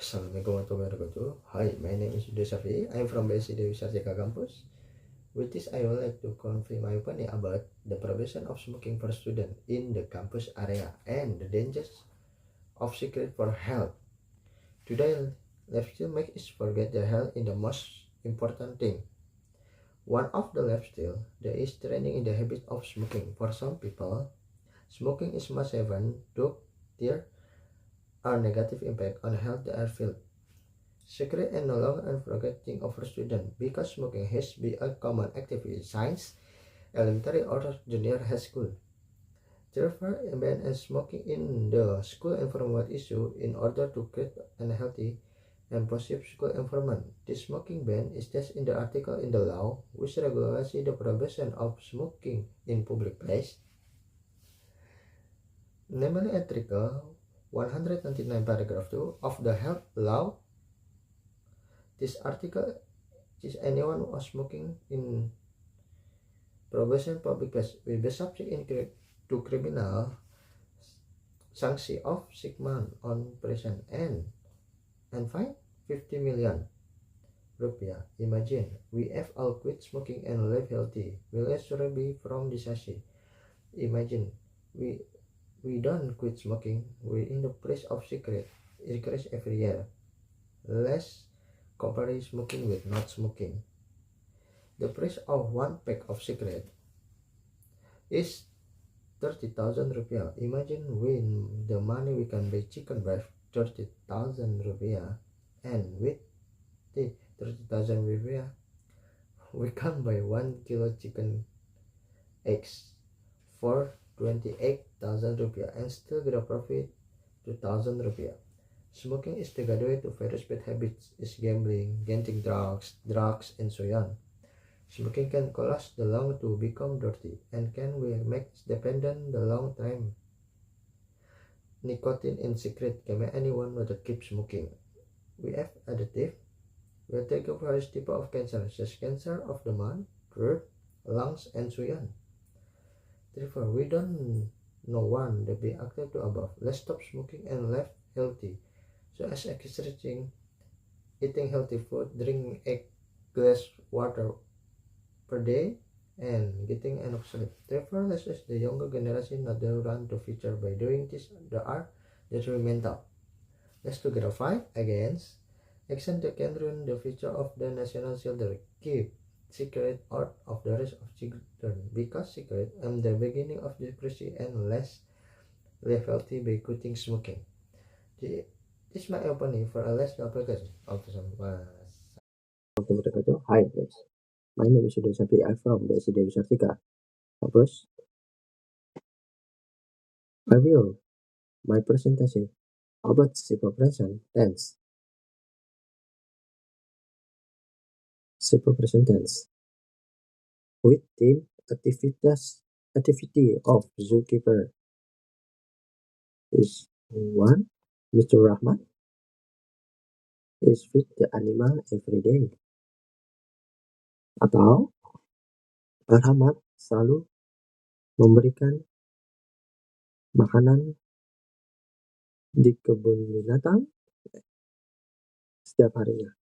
Assalamualaikum warahmatullahi wabarakatuh. Hi, my name is Desafi. I'm from BSC Dewi Sarjika Campus. With this, I would like to convey my opinion about the prohibition of smoking for students in the campus area and the dangers of cigarette for health. Today, lifestyle make us forget the health in the most important thing. One of the lifestyle that is training in the habit of smoking. For some people, smoking is must happen to there are negative impact on health that are felt. Secret and no longer unforgetting of students because smoking has been a common activity in science, elementary or junior high school. Therefore, ban and smoking in the school environment issue in order to create a healthy and positive school environment. This smoking ban is just in the article in the law which regulates the prohibition of smoking in public place. Namely, Article 129 paragraph 2 of the health law. This article is anyone who is smoking in probation public place will be subject to criminal sanction of 6 months on prison and fine 50 million rupiah. Imagine we have all quit smoking and live healthy. Will actually be from disease. Imagine we don't quit smoking. We in the place of cigarette increase every year. Let's compare smoking with not smoking. The price of one pack of cigarette is 30,000 rupiah. Imagine when the money we can buy chicken by 30,000 rupiah, and with the 30,000 rupiah we can buy 1 kilo chicken eggs for 28,000 rupiah and still get a profit 2,000 rupiah. Smoking is the gateway to various bad habits, is gambling, getting drugs and so on. Smoking can cause the lung to become dirty and can will make dependent the long time. Nicotine in cigarette can make anyone rather keep smoking. We have additive. We take up various types of cancer, such as cancer of the mouth, throat, lungs, and so on. Therefore, we don't know one that be active to above. Let's stop smoking and live healthy. So as exercising, eating healthy food, drinking a glass water per day, and getting enough sleep. Therefore, let's ask the younger generation not to run the future by doing this. The art detrimental. Let's together fight against action that can ruin the future of the national children. Keep secret out of the rest of children because secret am the beginning of democracy and less live healthy by quitting smoking. This is my opinion for a less application of some. Hi guys, my name is Sudah Sapi. I'm from BSC Dewi Sartika Campus. I will my presentation about present tense. Present tense with team activity of zookeeper is one. Mr. Rahman is feed the animal every day. Atau Rahmat selalu memberikan makanan di kebun binatang setiap harinya.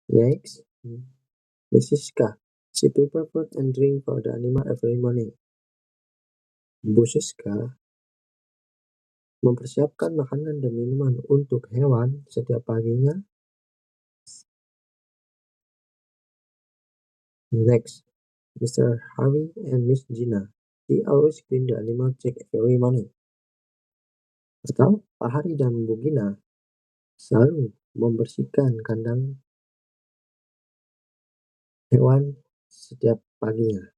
Next, Mrs. K. She prepare food and drink for the animal every morning. Bu Siska mempersiapkan makanan dan minuman untuk hewan setiap paginya. Next, Mr. Harvey and Miss Gina. He always clean the animal check every morning. Atau Pak Hari dan Bu Gina selalu membersihkan kandang hewan setiap paginya.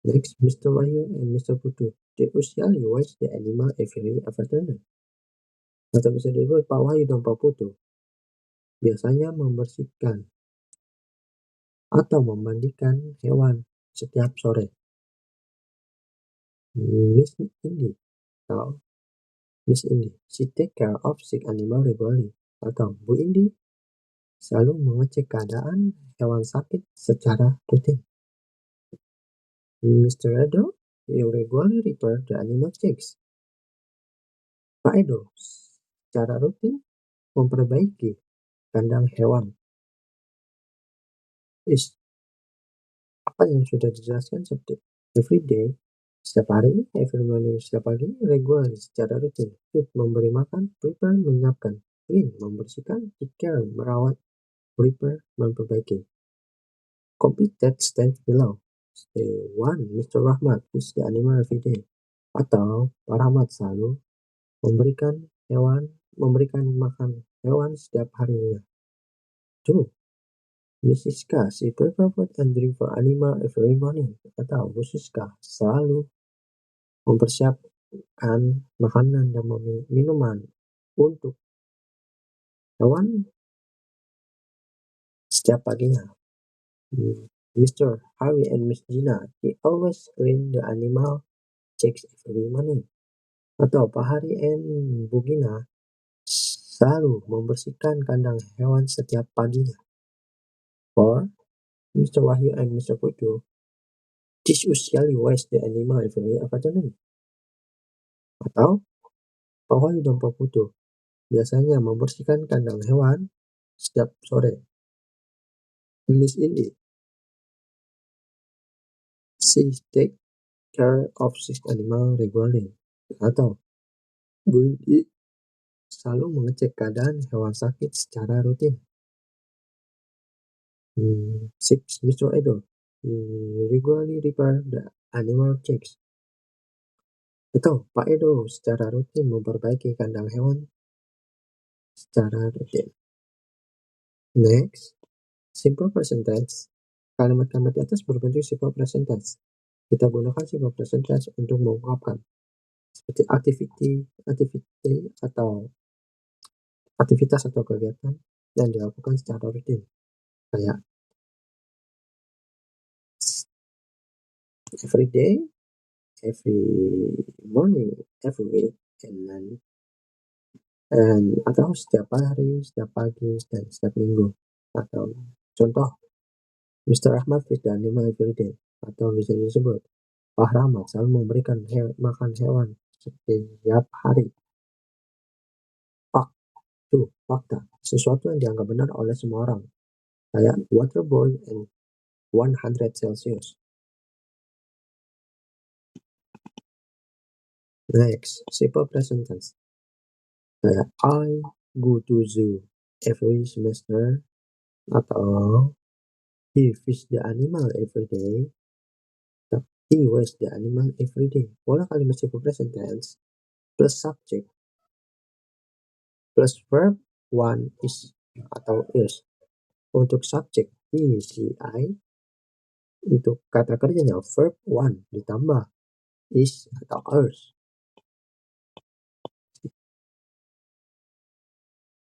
Next, Mr. Wahyu and Mr. Putu. They usually wash the animal every afternoon. Atau bisa disebut Pak Wahyu dan Pak Putu biasanya membersihkan atau memandikan hewan setiap sore. Miss Indi atau Miss Indi, she take care of sick animal regularly. Atau Bu Indi selalu mengecek keadaan hewan sakit secara rutin. Mr. Edo, he regularly repair the animal checks. Pak Edo secara rutin memperbaiki kandang hewan. Apa yang sudah dijelaskan seperti every day, setiap hari, every morning, setiap pagi, regularly, secara rutin, feed, memberi makan, prepare, menyiapkan, clean, membersihkan, take care, merawat, prepare, memperbaiki. Complete that stand below. Stay 1. Mr. Rahmat feeds the animal every day. Atau Pak Rahmat selalu memberikan makan hewan setiap harinya. 2. Mrs. K, she prepare food and drink for animal every morning. Atau Bu Siska selalu mempersiapkan makanan dan minuman untuk hewan setiap paginya. Mr. Harry and Miss Gina, they always clean the animal checks every morning. Atau Pak Hari and Bu Gina selalu membersihkan kandang hewan setiap paginya. 4. Mr. Wahyu and Mr. Putu, this usually waste the animal every afternoon. Atau Pak Wahyu dan Pak Putu biasanya membersihkan kandang hewan setiap sore. Miss Indi, she take care of 6 animal regularly. Atau Bu Indi selalu mengecek keadaan hewan sakit secara rutin. 6. Mr. Edo, he regularly repair the animal checks. Atau Pak Edo secara rutin memperbaiki kandang hewan secara rutin. Next, simple present tense. Kalimat-kalimat di atas berbentuk simple present tense. Kita gunakan simple present tense untuk mengungkapkan seperti aktivitas atau kegiatan yang dilakukan secara rutin, kayak every day, every morning, every week, atau setiap hari, setiap pagi, dan setiap minggu. Atau contoh, Mr. Rahmat feeds the animal every day. Atau bisa disebut Pak Rahmat selalu memberikan makan hewan setiap hari. Fakta, sesuatu yang dianggap benar oleh semua orang, kayak water boil and 100 Celsius. Next, simple present tense, kayak I go to zoo every semester, atau he feeds the animal every day, atau he wears the animal every day. Pola kalimat simple present tense plus subject plus verb one is atau is. Untuk subjek he, she, I. Untuk kata kerjanya verb one ditambah is atau ours.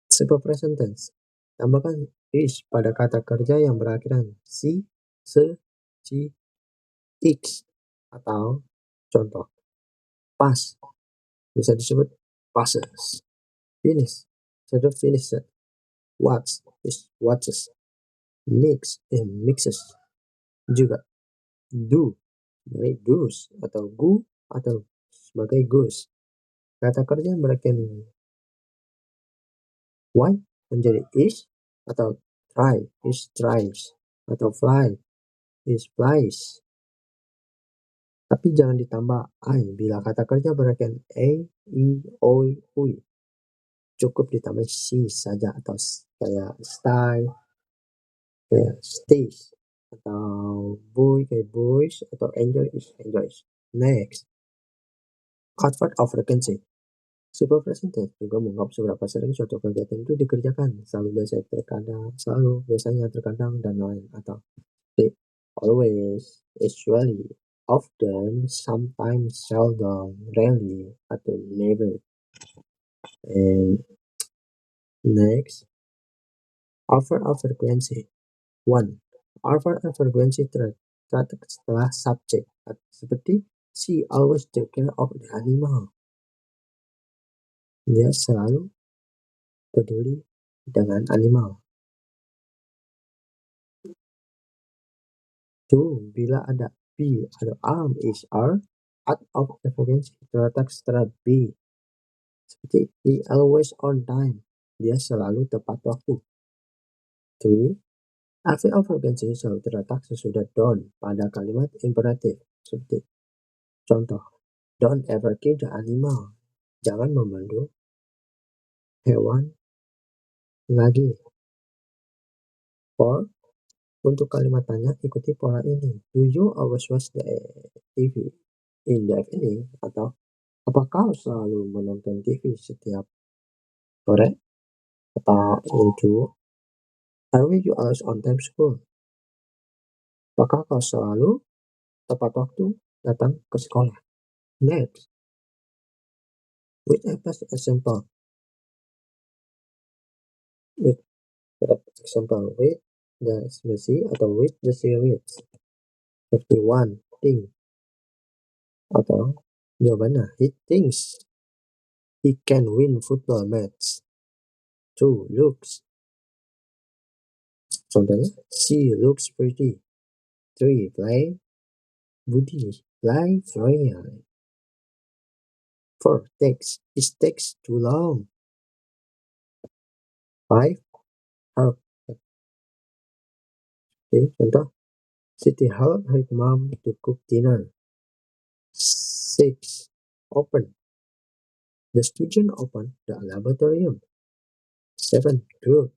Simple present tense, tambahkan is pada kata kerja yang berakhiran si, se, ci, x. Atau contoh, pass bisa disebut passes. Finish sudah finished. Watch is watches. Mix mixes. Juga do sebagai does, atau go atau sebagai goes. Kata kerja yang berakhiran y menjadi is, atau try is tries, atau fly is flies. Tapi jangan ditambah I bila kata kerja berakhir a, i, oi, ui. Cukup ditambah si saja, atau kayak style, kayak stays, atau boy kayak boys, atau enjoy is enjoys. Next, convert of frequency. Simple present tense juga mengungkap seberapa sering suatu kegiatan itu dikerjakan. Biasanya, terkadang, dan lain. Atau always, usually, often, sometimes, seldom, rarely, atau never. And next, offer of frequency. 1. Offer of frequency terletak setelah subjek, seperti she always take care of the animal. Dia selalu peduli dengan animal. 2. Bila ada be atau is are, out of frequency terletak setelah be, He always on time. Dia selalu tepat waktu. 3. Arti of urgency selalu terletak sesudah don't pada kalimat imperatif. Seperti contoh, don't ever kill the animal. Jangan membunuh hewan lagi. 4. Untuk kalimat tanya, ikuti pola ini. Do you always watch the TV in the evening? Atau apakah kau selalu menonton TV setiap sore? Atau itu, are you always on time school? Apakah kau selalu tepat waktu datang ke sekolah? Next, with a past example. With example, with the smoothie atau with the series. 51. Think. Atau jawabannya, he thinks he can win football match. 2. Looks. Contohnya, she looks pretty. 3. Play. Woody play freely. 4. Takes. It takes too long. 5. Help. Okay, contoh, Siti help her mom to cook dinner. 6. Open. The student opened the laboratorium. 7. Cook.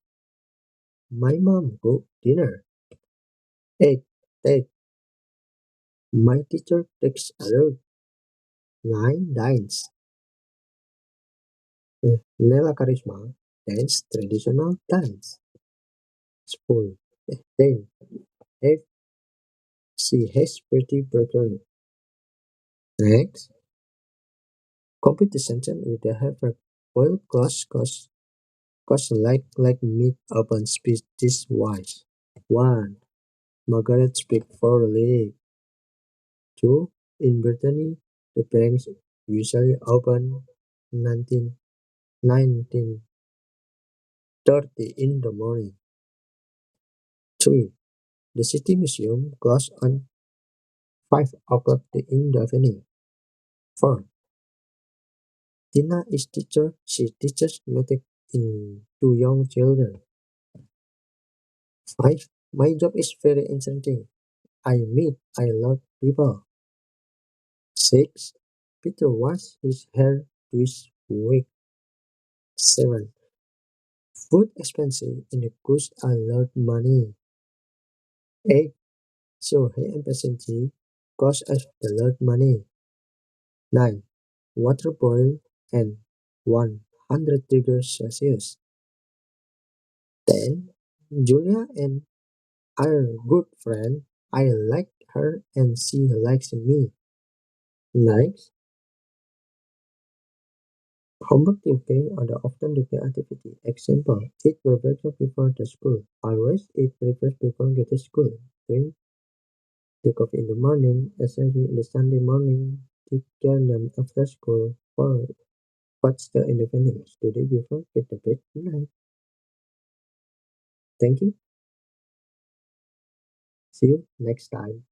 My mom cooked dinner. 8. Take. My teacher takes alert. 9. Dance. Nela Karisma dance traditional dance. 10. If she has pretty burglary. Next, complete the sentence with the verb boiled cause like meat open speech this wise. 1. Margaret speak poorly. 2. In Brittany, the banks usually open 19:30 in the morning. 3. The city museum closed on 5 o'clock in the evening. 4. Tina is teacher. She teaches math to young children. 5. My job is very interesting. I meet a lot of people. 6. Peter washed his hair this week. 7. Food expenses in the cost a lot money. 8. So high efficiency costs us a lot money. 9. Water boil and 100 degrees Celsius. 10. Julia and are good friend. I like her and she likes me. Next, homework duty or the often duty activity. Example, eat breakfast before the school. Always eat breakfast before get to school. Drink the coffee in the morning, especially in the Sunday morning. Take care them after school. Or watch the in the evening. Study before get to bed tonight. Thank you. See you next time.